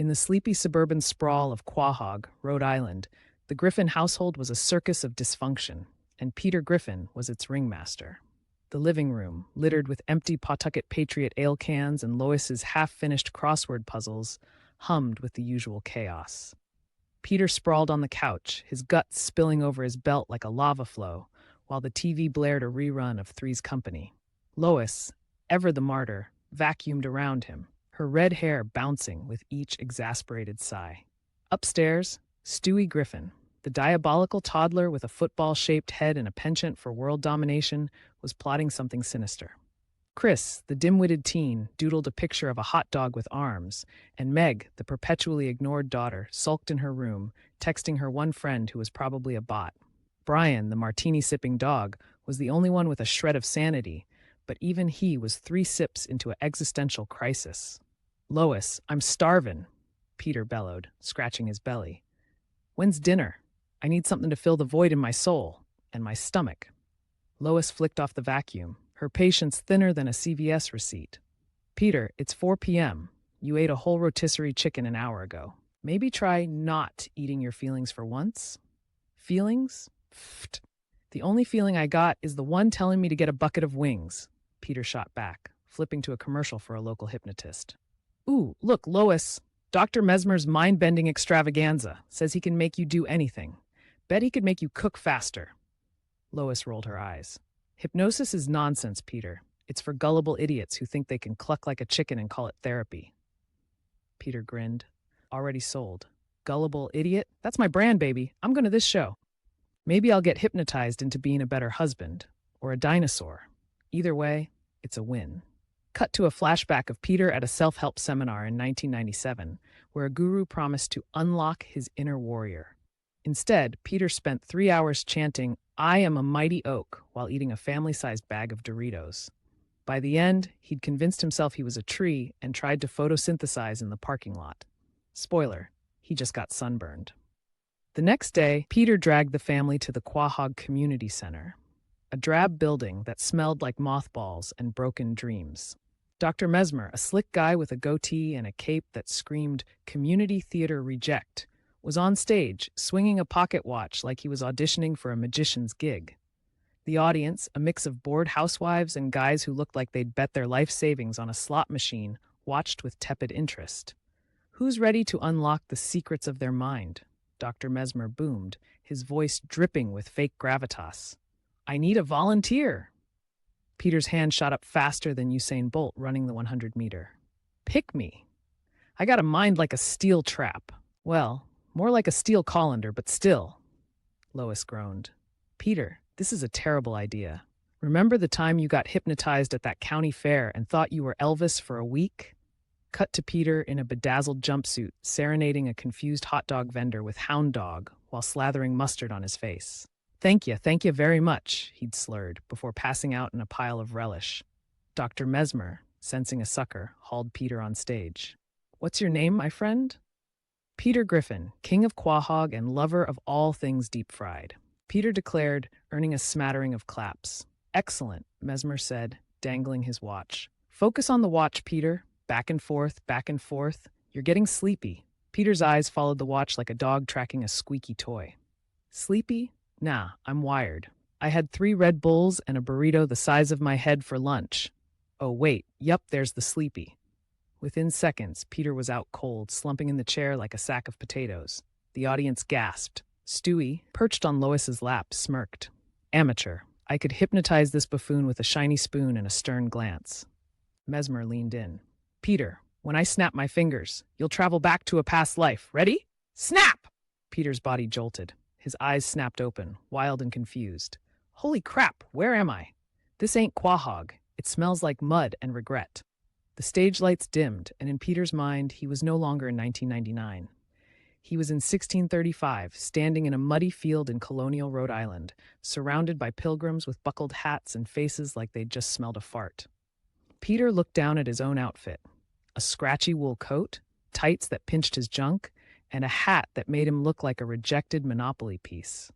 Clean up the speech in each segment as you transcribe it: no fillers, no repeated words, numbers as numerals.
In the sleepy suburban sprawl of Quahog, Rhode Island, the Griffin household was a circus of dysfunction, and Peter Griffin was its ringmaster. The living room, littered with empty Pawtucket Patriot ale cans and Lois's half-finished crossword puzzles, hummed with the usual chaos. Peter sprawled on the couch, his guts spilling over his belt like a lava flow, while the TV blared a rerun of Three's Company. Lois, ever the martyr, vacuumed around him, her red hair bouncing with each exasperated sigh. Upstairs, Stewie Griffin, the diabolical toddler with a football-shaped head and a penchant for world domination, was plotting something sinister. Chris, the dim-witted teen, doodled a picture of a hot dog with arms, and Meg, the perpetually ignored daughter, sulked in her room, texting her one friend who was probably a bot. Brian, the martini-sipping dog, was the only one with a shred of sanity, but even he was 3 sips into an existential crisis. "Lois, I'm starvin'," Peter bellowed, scratching his belly. "When's dinner? I need something to fill the void in my soul and my stomach." Lois flicked off the vacuum, her patience thinner than a CVS receipt. "Peter, it's 4 p.m. You ate a whole rotisserie chicken an hour ago. Maybe try not eating your feelings for once." "Feelings? Pfft. The only feeling I got is the one telling me to get a bucket of wings," Peter shot back, flipping to a commercial for a local hypnotist. "Ooh, look, Lois. Dr. Mesmer's mind-bending extravaganza says he can make you do anything. Bet he could make you cook faster." Lois rolled her eyes. "Hypnosis is nonsense, Peter. It's for gullible idiots who think they can cluck like a chicken and call it therapy." Peter grinned. "Already sold. Gullible idiot? That's my brand, baby. I'm going to this show. Maybe I'll get hypnotized into being a better husband. Or a dinosaur. Either way, it's a win." Cut to a flashback of Peter at a self-help seminar in 1997, where a guru promised to unlock his inner warrior. Instead, Peter spent 3 hours chanting, "I am a mighty oak," while eating a family-sized bag of Doritos. By the end, he'd convinced himself he was a tree and tried to photosynthesize in the parking lot. Spoiler, he just got sunburned. The next day, Peter dragged the family to the Quahog Community Center, a drab building that smelled like mothballs and broken dreams. Dr. Mesmer, a slick guy with a goatee and a cape that screamed "Community Theater Reject," was on stage, swinging a pocket watch like he was auditioning for a magician's gig. The audience, a mix of bored housewives and guys who looked like they'd bet their life savings on a slot machine, watched with tepid interest. "Who's ready to unlock the secrets of their mind?" Dr. Mesmer boomed, his voice dripping with fake gravitas. "I need a volunteer." Peter's hand shot up faster than Usain Bolt running the 100-meter. "Pick me. I got a mind like a steel trap. Well, more like a steel colander, but still." Lois groaned. "Peter, this is a terrible idea. Remember the time you got hypnotized at that county fair and thought you were Elvis for a week?" Cut to Peter in a bedazzled jumpsuit, serenading a confused hot dog vendor with hound dog while slathering mustard on his face. Thank you very much," he'd slurred, before passing out in a pile of relish. Dr. Mesmer, sensing a sucker, hauled Peter on stage. "What's your name, my friend?" "Peter Griffin, king of Quahog and lover of all things deep-fried," Peter declared, earning a smattering of claps. "Excellent," Mesmer said, dangling his watch. "Focus on the watch, Peter. Back and forth, back and forth. You're getting sleepy." Peter's eyes followed the watch like a dog tracking a squeaky toy. "Sleepy? Nah, I'm wired. I had 3 Red Bulls and a burrito the size of my head for lunch. Oh, wait, yup, there's the sleepy." Within seconds, Peter was out cold, slumping in the chair like a sack of potatoes. The audience gasped. Stewie, perched on Lois's lap, smirked. "Amateur. I could hypnotize this buffoon with a shiny spoon and a stern glance." Mesmer leaned in. "Peter, when I snap my fingers, you'll travel back to a past life. Ready? Snap!" Peter's body jolted. His eyes snapped open, wild and confused. "Holy crap, where am I? This ain't Quahog. It smells like mud and regret." The stage lights dimmed, and in Peter's mind, he was no longer in 1999. He was in 1635, standing in a muddy field in colonial Rhode Island, surrounded by pilgrims with buckled hats and faces like they'd just smelled a fart. Peter looked down at his own outfit. A scratchy wool coat, tights that pinched his junk, and a hat that made him look like a rejected Monopoly piece.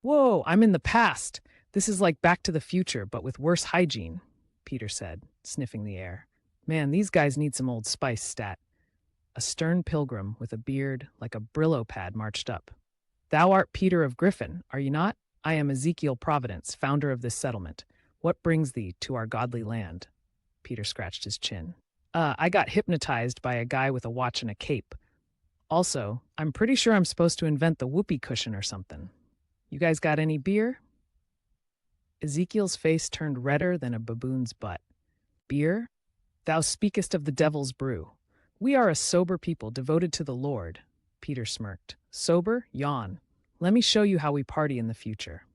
"Whoa, I'm in the past. This is like Back to the Future, but with worse hygiene," Peter said, sniffing the air. "Man, these guys need some Old Spice stat." A stern pilgrim with a beard like a Brillo pad marched up. "Thou art Peter of Griffin, are you not? I am Ezekiel Providence, founder of this settlement. What brings thee to our godly land?" Peter scratched his chin. I got hypnotized by a guy with a watch and a cape. Also, I'm pretty sure I'm supposed to invent the whoopee cushion or something. You guys got any beer?" Ezekiel's face turned redder than a baboon's butt. "Beer? Thou speakest of the devil's brew. We are a sober people devoted to the Lord." Peter smirked. "Sober? Yawn. Let me show you how we party in the future."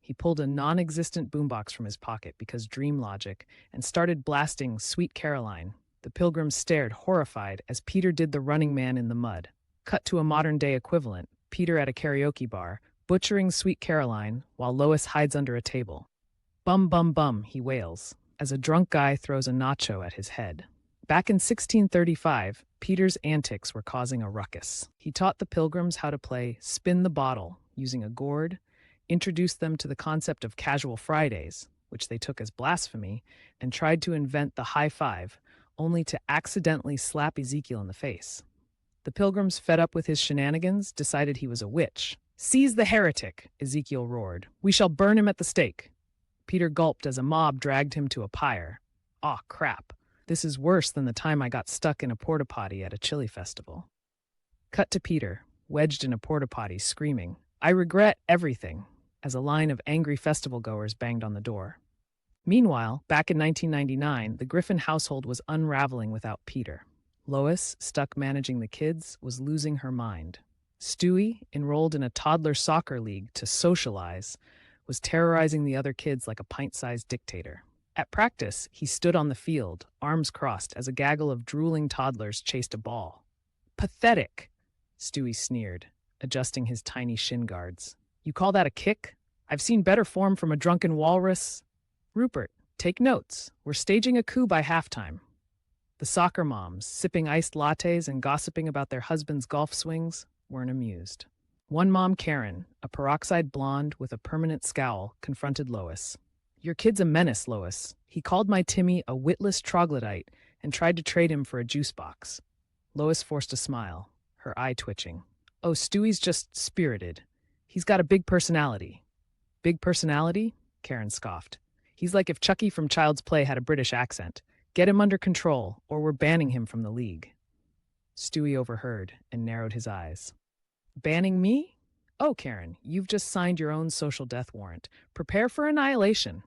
He pulled a non-existent boombox from his pocket because dream logic and started blasting Sweet Caroline. The pilgrims stared horrified as Peter did the Running Man in the mud. Cut to a modern-day equivalent, Peter at a karaoke bar, butchering Sweet Caroline while Lois hides under a table. "Bum, bum, bum," he wails, as a drunk guy throws a nacho at his head. Back in 1635, Peter's antics were causing a ruckus. He taught the pilgrims how to play spin the bottle using a gourd, introduced them to the concept of casual Fridays, which they took as blasphemy, and tried to invent the high five, only to accidentally slap Ezekiel in the face. The pilgrims, fed up with his shenanigans, decided he was a witch. "Seize the heretic," Ezekiel roared. "We shall burn him at the stake." Peter gulped as a mob dragged him to a pyre. "Aw, crap. This is worse than the time I got stuck in a porta potty at a chili festival." Cut to Peter, wedged in a porta potty, screaming, "I regret everything," as a line of angry festival goers banged on the door. Meanwhile, back in 1999, the Griffin household was unraveling without Peter. Lois, stuck managing the kids, was losing her mind. Stewie, enrolled in a toddler soccer league to socialize, was terrorizing the other kids like a pint-sized dictator. At practice, he stood on the field, arms crossed, as a gaggle of drooling toddlers chased a ball. "Pathetic," Stewie sneered, adjusting his tiny shin guards. "You call that a kick? I've seen better form from a drunken walrus." "Rupert, take notes. We're staging a coup by halftime." The soccer moms, sipping iced lattes and gossiping about their husbands' golf swings, weren't amused. One mom, Karen, a peroxide blonde with a permanent scowl, confronted Lois. "Your kid's a menace, Lois. He called my Timmy a witless troglodyte and tried to trade him for a juice box." Lois forced a smile, her eye twitching. "Oh, Stewie's just spirited. He's got a big personality." "Big personality?" Karen scoffed. "He's like if Chucky from Child's Play had a British accent. Get him under control, or we're banning him from the league." Stewie overheard and narrowed his eyes. "Banning me? Oh, Karen, you've just signed your own social death warrant. Prepare for annihilation."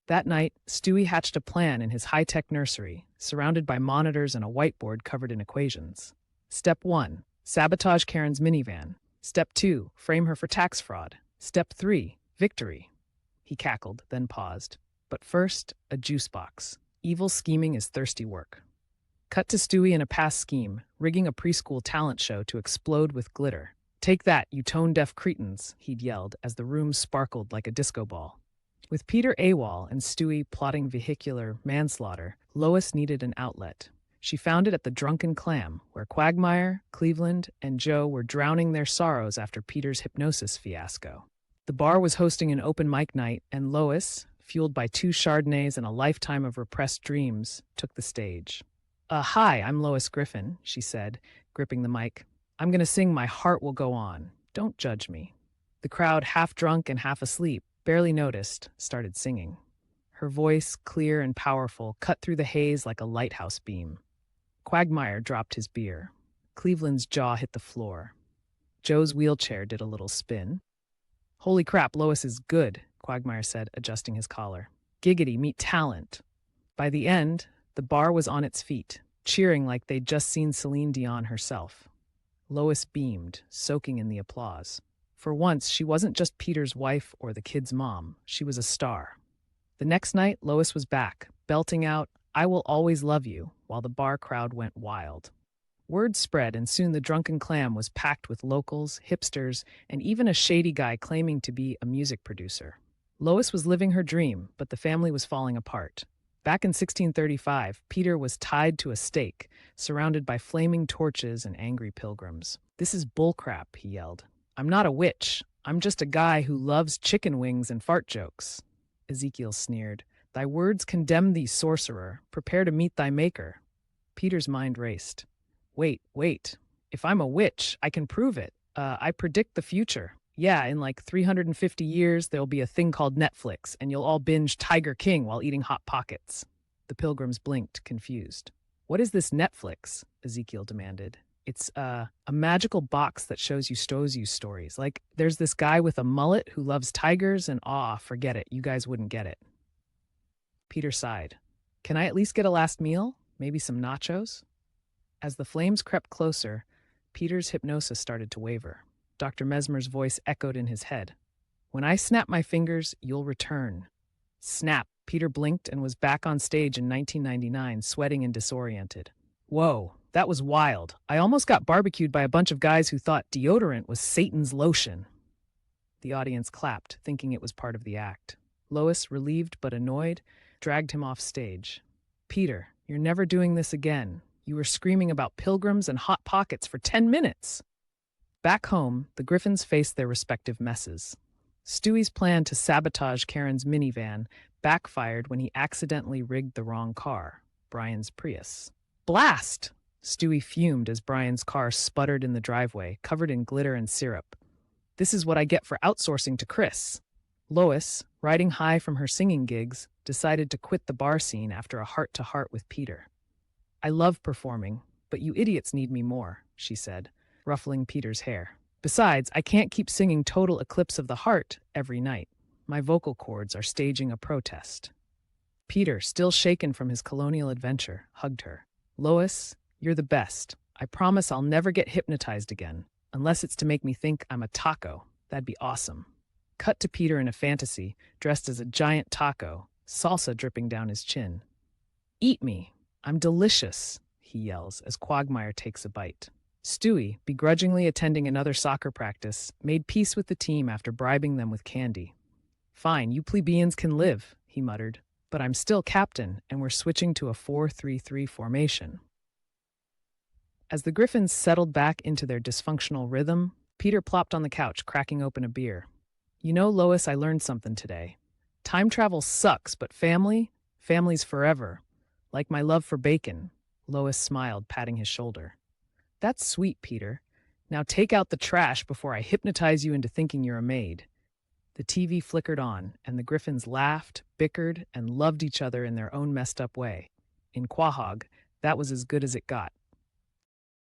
That night, Stewie hatched a plan in his high-tech nursery, surrounded by monitors and a whiteboard covered in equations. Step 1, sabotage Karen's minivan. Step 2, frame her for tax fraud. Step 3, victory. He cackled, then paused. But first, a juice box. Evil scheming is thirsty work. Cut to Stewie in a past scheme, rigging a preschool talent show to explode with glitter. "Take that, you tone-deaf cretins," he'd yelled as the room sparkled like a disco ball. With Peter AWOL and Stewie plotting vehicular manslaughter, Lois needed an outlet. She found it at the Drunken Clam, where Quagmire, Cleveland, and Joe were drowning their sorrows after Peter's hypnosis fiasco. The bar was hosting an open mic night, and Lois, fueled by 2 Chardonnays and a lifetime of repressed dreams, took the stage. Hi, I'm Lois Griffin," she said, gripping the mic. "I'm going to sing My Heart Will Go On. Don't judge me." The crowd, half drunk and half asleep, barely noticed, started singing. Her voice, clear and powerful, cut through the haze like a lighthouse beam. Quagmire dropped his beer. Cleveland's jaw hit the floor. Joe's wheelchair did a little spin. "Holy crap, Lois is good," Quagmire said, adjusting his collar. "Giggity, meet talent." By the end, the bar was on its feet, cheering like they'd just seen Celine Dion herself. Lois beamed, soaking in the applause. For once, she wasn't just Peter's wife or the kid's mom. She was a star. The next night, Lois was back, belting out, "I Will Always Love You," while the bar crowd went wild. Word spread, and soon the Drunken Clam was packed with locals, hipsters, and even a shady guy claiming to be a music producer. Lois was living her dream, but the family was falling apart. Back in 1635, Peter was tied to a stake, surrounded by flaming torches and angry pilgrims. "This is bullcrap," he yelled. "I'm not a witch. I'm just a guy who loves chicken wings and fart jokes." Ezekiel sneered. "Thy words condemn thee, sorcerer. Prepare to meet thy maker." Peter's mind raced. Wait. If I'm a witch, I can prove it. I predict the future. Yeah, in like 350 years, there'll be a thing called Netflix, and you'll all binge Tiger King while eating Hot Pockets. The pilgrims blinked, confused. What is this Netflix? Ezekiel demanded. It's a magical box that shows you stories. Like, there's this guy with a mullet who loves tigers, and forget it. You guys wouldn't get it. Peter sighed. Can I at least get a last meal? Maybe some nachos? As the flames crept closer, Peter's hypnosis started to waver. Dr. Mesmer's voice echoed in his head. When I snap my fingers, you'll return. Snap. Peter blinked and was back on stage in 1999, sweating and disoriented. Whoa, that was wild. I almost got barbecued by a bunch of guys who thought deodorant was Satan's lotion. The audience clapped, thinking it was part of the act. Lois, relieved but annoyed, dragged him off stage. Peter, you're never doing this again. You were screaming about pilgrims and Hot Pockets for 10 minutes. Back home, the Griffins faced their respective messes. Stewie's plan to sabotage Karen's minivan backfired when he accidentally rigged the wrong car, Brian's Prius. Blast! Stewie fumed as Brian's car sputtered in the driveway, covered in glitter and syrup. This is what I get for outsourcing to Chris. Lois, riding high from her singing gigs, decided to quit the bar scene after a heart-to-heart with Peter. I love performing, but you idiots need me more, she said, ruffling Peter's hair. Besides, I can't keep singing Total Eclipse of the Heart every night. My vocal cords are staging a protest. Peter, still shaken from his colonial adventure, hugged her. Lois, you're the best. I promise I'll never get hypnotized again, unless it's to make me think I'm a taco. That'd be awesome. Cut to Peter in a fantasy, dressed as a giant taco, salsa dripping down his chin. Eat me. I'm delicious, he yells as Quagmire takes a bite. Stewie, begrudgingly attending another soccer practice, made peace with the team after bribing them with candy. Fine, you plebeians can live, he muttered, but I'm still captain, and we're switching to a 4-3-3 formation. As the Griffins settled back into their dysfunctional rhythm, Peter plopped on the couch, cracking open a beer. You know, Lois, I learned something today. Time travel sucks, but family's forever. Like my love for bacon. Lois smiled, patting his shoulder. That's sweet, Peter. Now take out the trash before I hypnotize you into thinking you're a maid. The TV flickered on, and the Griffins laughed, bickered, and loved each other in their own messed up way. In Quahog, that was as good as it got.